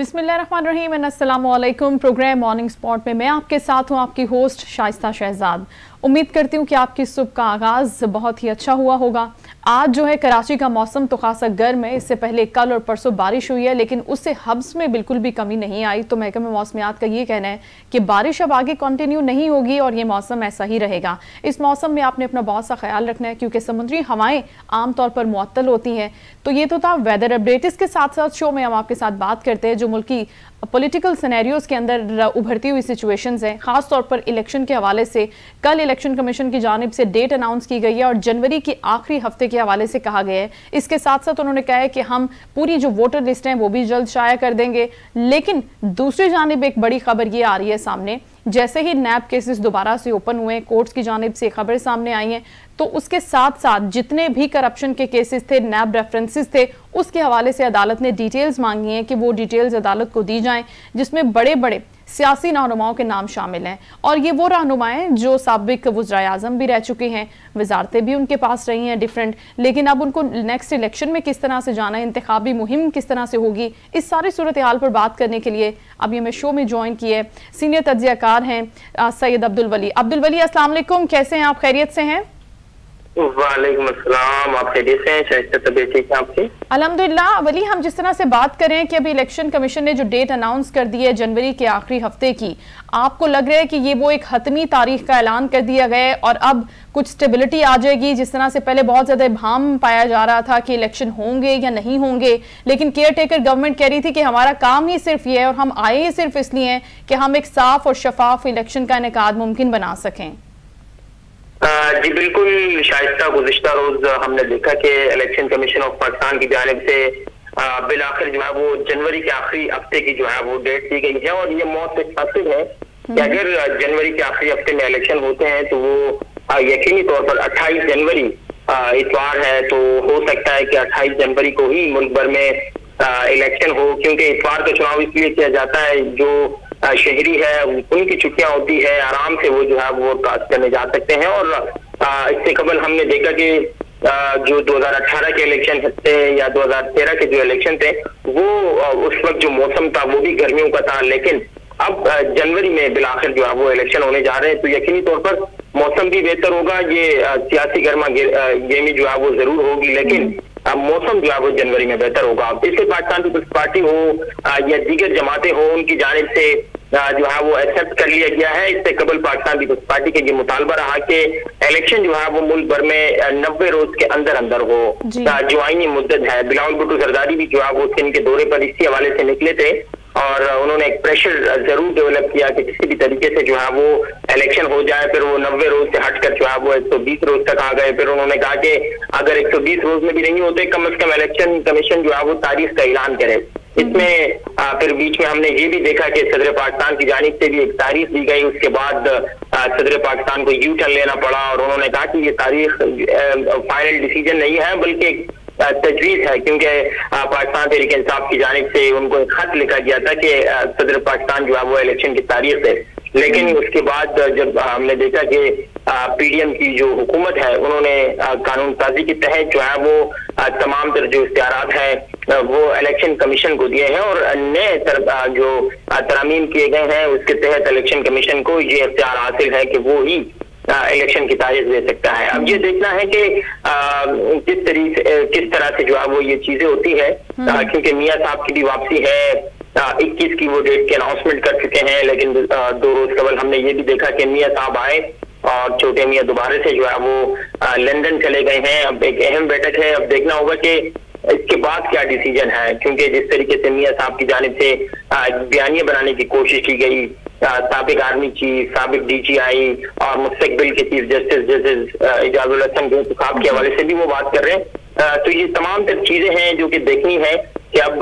बिस्मिल्लाहिर्रहमानिर्रहीम, अस्सलामुअलैकुम। Programme morning spot में मैं आपके साथ हूँ, आपकी होस्ट शाइस्ता शहजाद। उम्मीद करती हूँ कि आपकी सुबह का आगाज़ बहुत ही अच्छा हुआ होगा। आज जो है कराची का मौसम तो खासा गर्म है। इससे पहले कल और परसों बारिश हुई है, लेकिन उससे हब्स में बिल्कुल भी कमी नहीं आई। तो महकमे मौसमियात का ये कहना है कि बारिश अब आगे कंटिन्यू नहीं होगी और ये मौसम ऐसा ही रहेगा। इस मौसम में आपने अपना बहुत सा ख्याल रखना है, क्योंकि समुद्री हवाएं आमतौर पर मुअत्तल होती हैं। तो ये तो था वेदर अपडेट। इसके साथ साथ शो में हम आपके साथ बात करते हैं जो मुल्की पॉलिटिकल सिनेरियोज के अंदर उभरती हुई सिचुएशंस हैं, खास तौर पर इलेक्शन के हवाले से। कल इलेक्शन कमीशन की जानिब से डेट अनाउंस की गई है और जनवरी के आखिरी हफ्ते के हवाले से कहा गया है। इसके साथ साथ उन्होंने कहा है कि हम पूरी जो वोटर लिस्ट हैं वो भी जल्द शाया कर देंगे। लेकिन दूसरी जानिब एक बड़ी खबर ये आ रही है सामने, जैसे ही नैब केसेस दोबारा से ओपन हुए, कोर्ट्स की जानिब से खबर सामने आई है, तो उसके साथ साथ जितने भी करप्शन के केसेस थे, नैब रेफरेंसेस थे, उसके हवाले से अदालत ने डिटेल्स मांगी हैं कि वो डिटेल्स अदालत को दी जाएं, जिसमें बड़े बड़े सियासी रहनुमाओं के नाम शामिल हैं। और ये वो रहनुमाएं जो साबिक वज़राए आज़म भी रह चुके हैं, वजारतें भी उनके पास रही हैं डिफरेंट, लेकिन अब उनको नेक्स्ट इलेक्शन में किस तरह से जाना है, इंतखाबी मुहिम किस तरह से होगी, इस सारी सूरत हाल पर बात करने के लिए अब ये मैं शो में ज्वाइन किए सीनियर तज्ज़ियाकार हैं सैयद अब्दुल वली। अब्दुल वली, अस्सलाम वालेकुम, कैसे हैं आप? खैरियत से हैं? वालेकुम अस्सलाम, आप खैरियत से हैं? शायद तबीयत ठीक है आपकी? अल्हम्दुलिल्लाह। वली, हम जिस तरह से बात करें कि अभी इलेक्शन कमीशन ने जो डेट अनाउंस कर दी है जनवरी के आखिरी हफ्ते की, आपको लग रहा है कि ये वो एक हतमी तारीख का ऐलान कर दिया गया है और अब कुछ स्टेबिलिटी आ जाएगी? जिस तरह से पहले बहुत ज्यादा इब्हाम पाया जा रहा था कि इलेक्शन होंगे या नहीं होंगे, लेकिन केयर टेकर गवर्नमेंट कह रही थी कि हमारा काम ही सिर्फ ये है और हम आए ही सिर्फ इसलिए हैं कि हम एक साफ और शफाफ इलेक्शन का इनेकाद मुमकिन बना सकें। जी बिल्कुल शाइस्ता, गुज़िश्ता रोज हमने देखा कि इलेक्शन कमीशन ऑफ पाकिस्तान की जानिब से बिल आखिर जो है वो जनवरी के आखिरी हफ्ते की जो है वो डेट दी गई है। और ये मौत से खातिर है कि अगर जनवरी के आखिरी हफ्ते में इलेक्शन होते हैं तो वो यकीनी तौर पर 28 जनवरी इतवार है, तो हो सकता है कि 28 जनवरी को ही मुल्क भर में इलेक्शन हो, क्योंकि इतवार का चुनाव इसलिए किया जाता है जो शहरी है उनकी छुट्टियां होती है, आराम से वो जो है वो कास्ट करने जा सकते हैं। और इससे कबल हमने देखा कि जो 2018 के इलेक्शन थे या 2013 के जो इलेक्शन थे वो उस वक्त जो मौसम था वो भी गर्मियों का था, लेकिन अब जनवरी में बिलाखिर जो है वो इलेक्शन होने जा रहे हैं, तो यकीनी तौर पर मौसम भी बेहतर होगा। ये सियासी गर्मा गेमी जो है वो जरूर होगी, लेकिन मौसम जो है वो जनवरी में बेहतर होगा। इसलिए पाकिस्तान पीपल्स पार्टी हो या दीगर जमातें हो, उनकी जानिब से जो है वो एक्सेप्ट कर लिया गया है। इससे कबल पाकिस्तान पीपल्स पार्टी के ये मुतालबा रहा कि इलेक्शन जो है वो मुल्क भर में 90 रोज के अंदर अंदर हो, जो आईनी मुद्दत है। बिलावल भुट्टो जरदारी भी जो है वो सिंध के दौरे पर इसी हवाले से निकले थे और उन्होंने एक प्रेशर जरूर डेवलप किया कि किसी भी तरीके से जो है वो इलेक्शन हो जाए। फिर वो 90 रोज से हटकर जो है वो 120 रोज तक आ गए। फिर उन्होंने कहा कि अगर 120 रोज में भी नहीं होते, कम से कम इलेक्शन कमीशन जो है वो तारीख का ऐलान करे। इसमें फिर बीच में हमने ये भी देखा कि सदर पाकिस्तान की जानिब से भी एक तारीख दी गई, उसके बाद सदर पाकिस्तान को यू टर्न लेना पड़ा और उन्होंने कहा कि ये तारीख फाइनल डिसीजन नहीं है बल्कि एक तजवीज है, क्योंकि पाकिस्तान तहरीक इंसाफ की जानिब से उनको एक खत लिखा गया था कि सदर पाकिस्तान जो है वो इलेक्शन की तारीख है। लेकिन उसके बाद जब हमने देखा कि पीडीएम की जो हुकूमत है उन्होंने कानून साजी के तहत जो है वो तमाम तरह जो इख्तियारात हैं वो इलेक्शन कमीशन को दिए हैं और नए जो तरामीम किए गए हैं उसके तहत इलेक्शन कमीशन को ये इख्तियार हासिल है कि वो ही इलेक्शन की तारीख दे सकता है। अब ये देखना है कि किस तरह से जो है वो ये चीजें होती है, क्योंकि मियां साहब की भी वापसी है। 21 की वो डेट की अनाउंसमेंट कर चुके हैं, लेकिन 2 रोज कबल हमने ये भी देखा कि मियां साहब आए और छोटे मियां दोबारा से जो है वो लंदन चले गए हैं। अब एक अहम बैठक है, अब देखना होगा कि इसके बाद क्या डिसीजन है, क्योंकि जिस तरीके से मियां साहब की जानिब से बयानिया बनाने की कोशिश की गई, साबिक आर्मी चीफ, साबिक DGI और मुस्तकबिल के chief justice justice Ijazul Hasan के इंतखाब के हवाले से भी वो बात कर रहे हैं। तो ये तमाम तर चीजें हैं जो कि देखनी है कि अब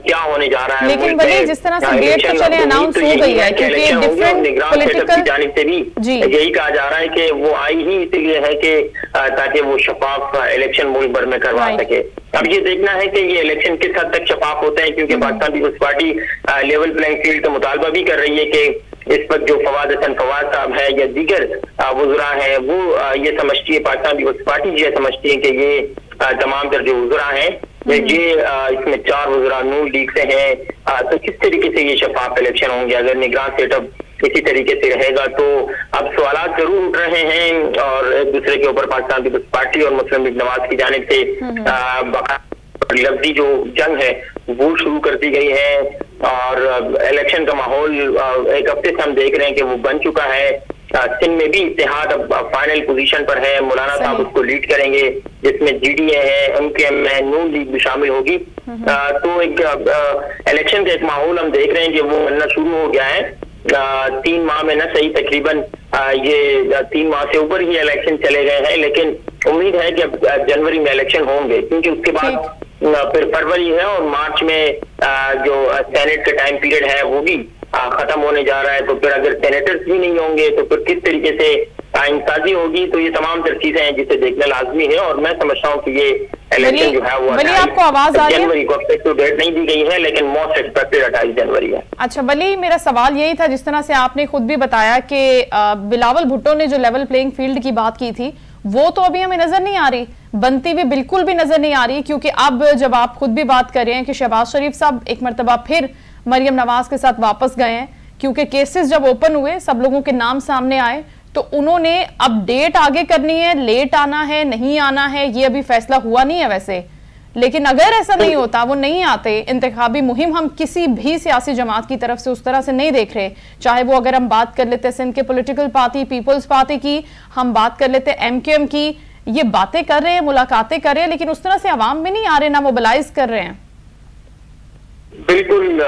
क्या होने जा रहा है। लेकिन बल्कि जिस तरह से डेट तो चले अनाउंस हो गई है, क्योंकि डिफरेंट पॉलिटिकल की जानिब से भी यही कहा जा रहा है कि वो आई ही इसीलिए है कि ताकि वो शफाफ इलेक्शन मुल्क भर में करवा सके। अब ये देखना है कि ये इलेक्शन किस हद तक शफाफ होते हैं, क्योंकि Pakistan Peoples Party level playing field का मुतालबा भी कर रही है कि इस वक्त जो फवाद हसन फवाद साहब है या दीगर वज़रा हैं वो ये समझती है, पाकिस्तान पीपल्स पार्टी ये समझती है कि ये तमाम तर जो वज़रा हैं ये इसमें 4 वज़रा नून लीग से हैं, तो किस तरीके से ये शफाफ इलेक्शन होंगे? अगर निगरान सेटअप इसी तरीके से रहेगा तो अब सवाल जरूर उठ रहे हैं और एक दूसरे के ऊपर पाकिस्तान पीपल्स पार्टी और मुस्लिम लीग नवाज की जानिब से लफ्जी जो जंग है वो शुरू कर दी गई है और इलेक्शन का माहौल एक हफ्ते से हम देख रहे हैं कि वो बन चुका है। सिंध में भी इत्तेहाद अब फाइनल पोजीशन पर है, मौलाना साहब उसको लीड करेंगे, जिसमें GDA है, MKM है, नून लीग भी शामिल होगी। तो एक इलेक्शन का एक माहौल हम देख रहे हैं कि वो बनना शुरू हो गया है। 3 माह में ना सही तकरीबन ये 3 माह से ऊपर ही इलेक्शन चले गए हैं, लेकिन उम्मीद है कि अब जनवरी में इलेक्शन होंगे, क्योंकि उसके बाद फिर फरवरी है और मार्च में जो सेनेट का टाइम पीरियड है वो भी खत्म होने जा रहा है। तो फिर अगर सेनेटर्स भी नहीं होंगे तो फिर किस तरीके से आइनसाजी होगी? तो ये तमाम चीजें हैं जिसे देखना लाजमी है और मैं समझता हूँ कि ये इलेक्शन जो है वो आपको आवाज आ रही है? जनवरी को एक्सपेक्टेड डेट नहीं दी गई है, लेकिन मोस्ट एक्सपेक्टेड 28 जनवरी है। अच्छा वली, मेरा सवाल यही था, जिस तरह से आपने खुद भी बताया कि बिलावल भुट्टो ने जो लेवल प्लेइंग फील्ड की बात की थी वो तो अभी हमें नजर नहीं आ रही, बनती हुई बिल्कुल भी नजर नहीं आ रही, क्योंकि अब जब आप खुद भी बात कर रहे हैं कि शहबाज शरीफ साहब एक मरतबा फिर मरियम नवाज के साथ वापस गए हैं, क्योंकि केसेस जब ओपन हुए सब लोगों के नाम सामने आए तो उन्होंने अपडेट आगे करनी है, लेट आना है, नहीं आना है, ये अभी फैसला हुआ नहीं है वैसे, लेकिन अगर ऐसा नहीं होता, वो नहीं आते, इंतखाबी मुहिम हम किसी भी सियासी जमात की तरफ से उस तरह से नहीं देख रहे, चाहे वो अगर हम बात कर लेते सिंध के पॉलिटिकल पार्टी पीपल्स पार्टी की, हम बात कर लेते MKM की, ये बातें कर रहे हैं, मुलाकातें कर रहे हैं, लेकिन उस तरह से अवाम में नहीं आ रहे, ना मोबिलाइज कर रहे हैं। बिल्कुल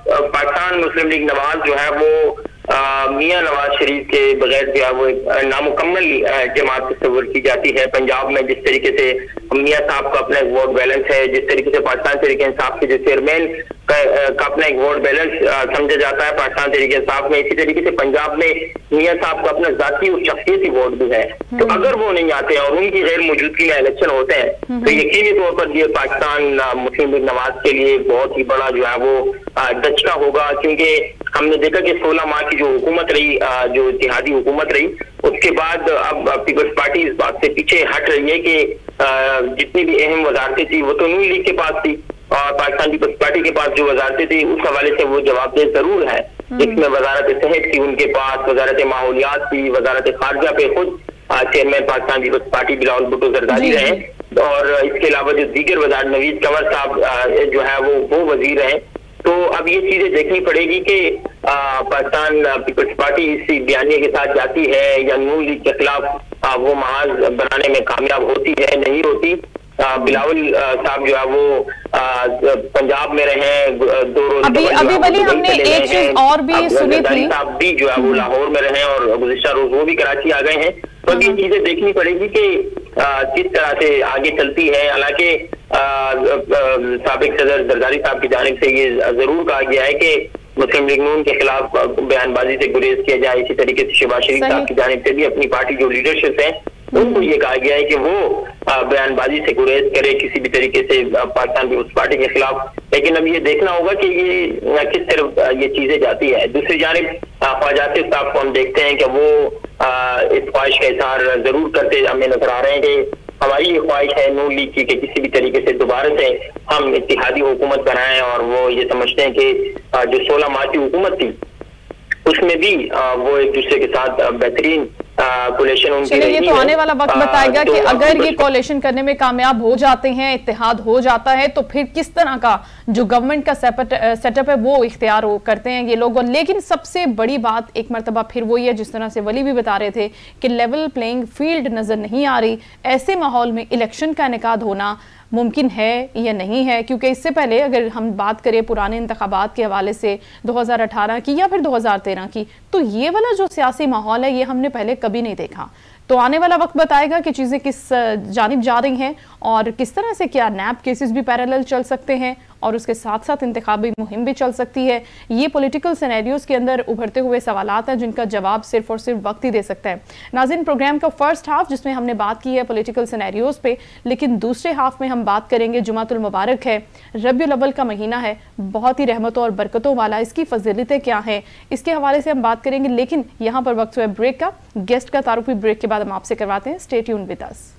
पाकिस्तान मुस्लिम लीग नवाज जो है वो मियां नवाज शरीफ के बगैर जो है वो एक नामुकम्मल जमात तस्वर की जाती है। पंजाब में जिस तरीके से मियां साहब का अपना एक वोट बैलेंस है, जिस तरीके से पाकिस्तान तहरीक इंसाफ के जो चेयरमैन का अपना एक वोट बैलेंस समझा जाता है पाकिस्तान तहरीक इंसाफ में, इसी तरीके से पंजाब में मियां साहब का अपना जाती और शख्सियती वोट भी है। तो अगर वो नहीं आते और उनकी गैर मौजूदगी में इलेक्शन होते हैं तो यकीनी तौर पर ये पाकिस्तान मुस्लिम लीग नवाज के लिए बहुत ही बड़ा जो है वो दचका होगा, क्योंकि हमने देखा कि 16 माह की जो हुकूमत रही, जो इत्तेहादी हुकूमत रही, उसके बाद अब पीपल्स पार्टी इस बात से पीछे हट रही है कि जितनी भी अहम वजारतें थी वो तो नून लीग के पास थी और पाकिस्तान पीपल्स पार्टी के पास जो वजारतें थी उस हवाले से वो जवाबदेह जरूर है, जिसमें वजारत सेहत थी उनके पास, वजारत माहौलियात थी, वजारत खारजा पे खुद चेयरमैन पाकिस्तान पीपल्स पार्टी बिलावल भुट्टो जरदारी रहे और इसके अलावा जो दीगर वजार नवीद कंवर साहब जो है वो वजीर हैं। तो अब ये चीजें देखनी पड़ेगी कि पाकिस्तान पीपल्स पार्टी इसी बयानिए के साथ जाती है या नून लीग के खिलाफ वो महाज बनाने में कामयाब होती है, नहीं होती। बिलावल साहब जो है वो पंजाब में रहे, 2 रोज अभी बली हमने एक चीज और भी सुनी थी, साहब भी जो है वो लाहौर में रहे और गुज़िश्ता रोज वो भी कराची आ गए हैं। तो अब ये चीजें देखनी पड़ेगी कि किस तरह से आगे चलती है। हालांकि साबिक सदर जरदारी साहब की जानिब से ये जरूर कहा गया है कि मुस्लिम लीग नून के खिलाफ बयानबाजी से गुरेज किया जाए, इसी तरीके से शहबाज शरीफ साहब की जानिब से भी अपनी पार्टी जो लीडरशिप है उनको ये कहा गया है कि वो बयानबाजी से गुरेज करे किसी भी तरीके से पाकिस्तान पीपल्स पार्टी के खिलाफ। लेकिन अब ये देखना होगा कि ये किस तरफ ये चीजें जाती है। दूसरी जानिब ख्वाजा आसिफ साहब को हम देखते हैं कि वो इस ख्वाहिश का इजहार जरूर करते हमें नजर आ रहे हैं कि हमारी ये ख्वाहिश है नून लीग की कि किसी भी तरीके से दोबारा से हम इत्तेहादी हुकूमत बनाएं, और वो ये समझते हैं कि जो 16 माह की हुकूमत थी उसमें भी वो एक दूसरे के साथ बेहतरीन कोलेशन उनकी रही है। ये तो आने वाला वक्त बताएगा कि अगर ये कोलेशन करने में कामयाब हो जाते हैं, इत्तेहाद हो जाता है, तो फिर किस तरह का जो गवर्नमेंट का सेटअप है वो इख्तियार करते हैं ये लोग। लेकिन सबसे बड़ी बात एक मरतबा फिर वही है, जिस तरह से वली भी बता रहे थे कि लेवल प्लेइंग फील्ड नजर नहीं आ रही। ऐसे माहौल में इलेक्शन का इनेकाद होना मुमकिन है या नहीं है, क्योंकि इससे पहले अगर हम बात करें पुराने इंतखाबात के हवाले से 2018 की या फिर 2013 की, तो ये वाला जो सियासी माहौल है ये हमने पहले कभी नहीं देखा। तो आने वाला वक्त बताएगा कि चीज़ें किस जानिब जा रही हैं और किस तरह से क्या नैब केसेस भी पैरेलल चल सकते हैं और उसके साथ साथ इंतखाबी मुहिम भी चल सकती है। ये पॉलिटिकल सिनेरियोज के अंदर उभरते हुए सवालात हैं जिनका जवाब सिर्फ और सिर्फ वक्त ही दे सकता है। नाज़रीन, प्रोग्राम का फर्स्ट हाफ जिसमें हमने बात की है पॉलिटिकल सिनेरियोज पे, लेकिन दूसरे हाफ में हम बात करेंगे जुमातुल मुबारक है, रबीउल अव्वल का महीना है, बहुत ही रहमतों और बरकतों वाला, इसकी फजीलतें क्या हैं इसके हवाले से हम बात करेंगे। लेकिन यहाँ पर वक्त हुआ ब्रेक का, गेस्ट का तारुफ भी ब्रेक के बाद हम आपसे करवाते हैं। Stay tuned with us.